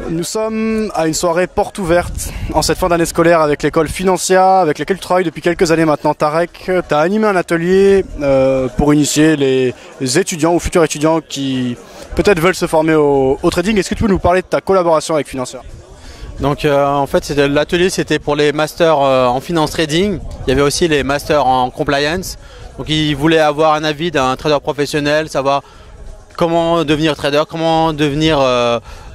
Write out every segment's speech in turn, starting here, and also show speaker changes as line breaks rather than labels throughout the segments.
Nous sommes à une soirée porte ouverte en cette fin d'année scolaire avec l'école Financia, avec laquelle tu travailles depuis quelques années maintenant. Tarek, tu as animé un atelier pour initier les étudiants ou futurs étudiants qui peut-être veulent se former au trading. Est-ce que tu peux nous parler de ta collaboration avec Financia?
Donc en fait l'atelier c'était pour les masters en finance trading, il y avait aussi les masters en compliance. Donc ils voulaient avoir un avis d'un trader professionnel, savoir comment devenir trader, comment devenir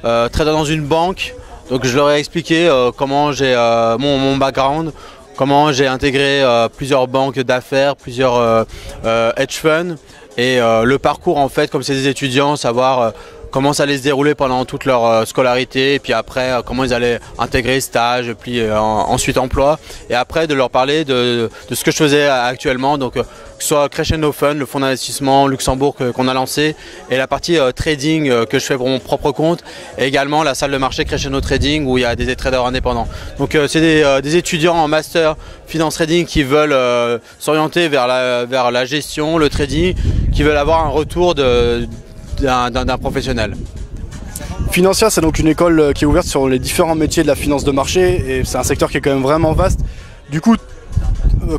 trader dans une banque. Donc je leur ai expliqué comment j'ai mon background, comment j'ai intégré plusieurs banques d'affaires, plusieurs hedge funds et le parcours en fait comme c'est des étudiants, savoir comment ça allait se dérouler pendant toute leur scolarité et puis après comment ils allaient intégrer stage puis ensuite emploi et après de leur parler de ce que je faisais actuellement, donc que ce soit Crescendo Fund, le fonds d'investissement Luxembourg qu'on a lancé et la partie trading que je fais pour mon propre compte et également la salle de marché Crescendo Trading où il y a des traders indépendants. Donc c'est des étudiants en master finance trading qui veulent s'orienter vers la gestion, le trading, qui veulent avoir un retour d'un professionnel.
Financia, c'est donc une école qui est ouverte sur les différents métiers de la finance de marché et c'est un secteur qui est quand même vraiment vaste. Du coup,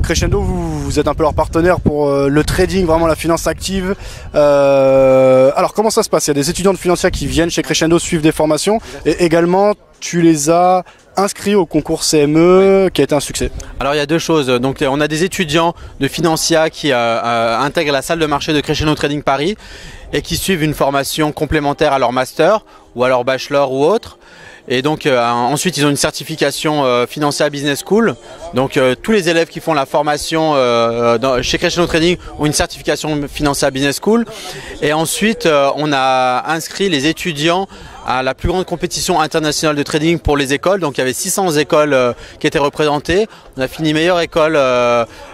Crescendo, vous êtes un peu leur partenaire pour le trading, vraiment la finance active. Alors comment ça se passe? Il y a des étudiants de Financia qui viennent chez Crescendo suivre des formations et également tu les as inscrits au concours CME qui a été un succès.
Alors il y a deux choses, donc on a des étudiants de Financia qui intègrent la salle de marché de Crescendo Trading Paris et qui suivent une formation complémentaire à leur master ou à leur bachelor ou autre. Et donc ensuite ils ont une certification Financia Business School. Donc tous les élèves qui font la formation chez Crescendo Trading ont une certification Financia Business School. Et ensuite on a inscrit les étudiants à la plus grande compétition internationale de trading pour les écoles. Donc il y avait 600 écoles qui étaient représentées. On a fini meilleure école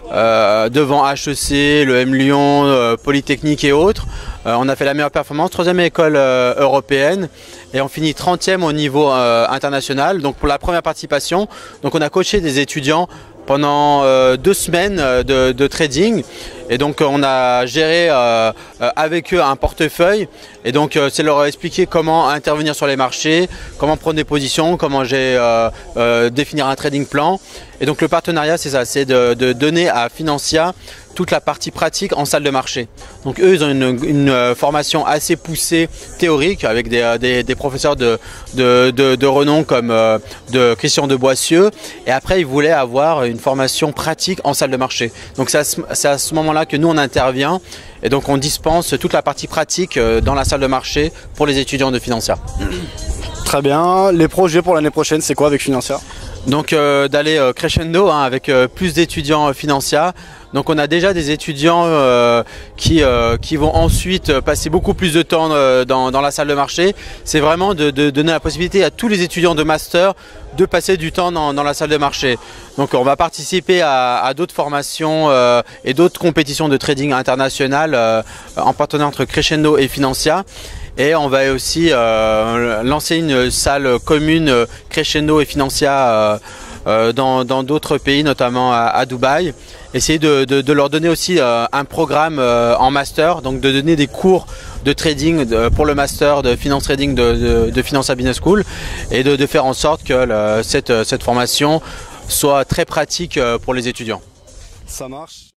devant HEC, le M Lyon, Polytechnique et autres. On a fait la meilleure performance, troisième école européenne et on finit 30e au niveau international. Donc pour la première participation, donc on a coaché des étudiants pendant 2 semaines de trading et donc on a géré avec eux un portefeuille et donc c'est leur expliquer comment intervenir sur les marchés, comment prendre des positions, comment définir un trading plan. Et donc le partenariat c'est ça, c'est de donner à Financia toute la partie pratique en salle de marché. Donc eux ils ont une formation assez poussée théorique avec des professeurs de renom comme de Christian de Boissieu et après ils voulaient avoir une formation pratique en salle de marché. Donc c'est à ce moment-là que nous on intervient et donc on dispense toute la partie pratique dans la salle de marché pour les étudiants de Financia.
Très bien, les projets pour l'année prochaine c'est quoi avec Financia?
Donc d'aller crescendo avec plus d'étudiants Financia. Donc on a déjà des étudiants qui vont ensuite passer beaucoup plus de temps dans la salle de marché. C'est vraiment de donner la possibilité à tous les étudiants de master de passer du temps dans la salle de marché. Donc on va participer à d'autres formations et d'autres compétitions de trading internationales en partenariat entre Crescendo et Financia. Et on va aussi lancer une salle commune Crescendo et Financia dans d'autres pays, notamment à Dubaï. Essayer de leur donner aussi un programme en master, donc de donner des cours de trading pour le master de finance trading de Financia Business School et de faire en sorte que cette formation soit très pratique pour les étudiants.
Ça marche.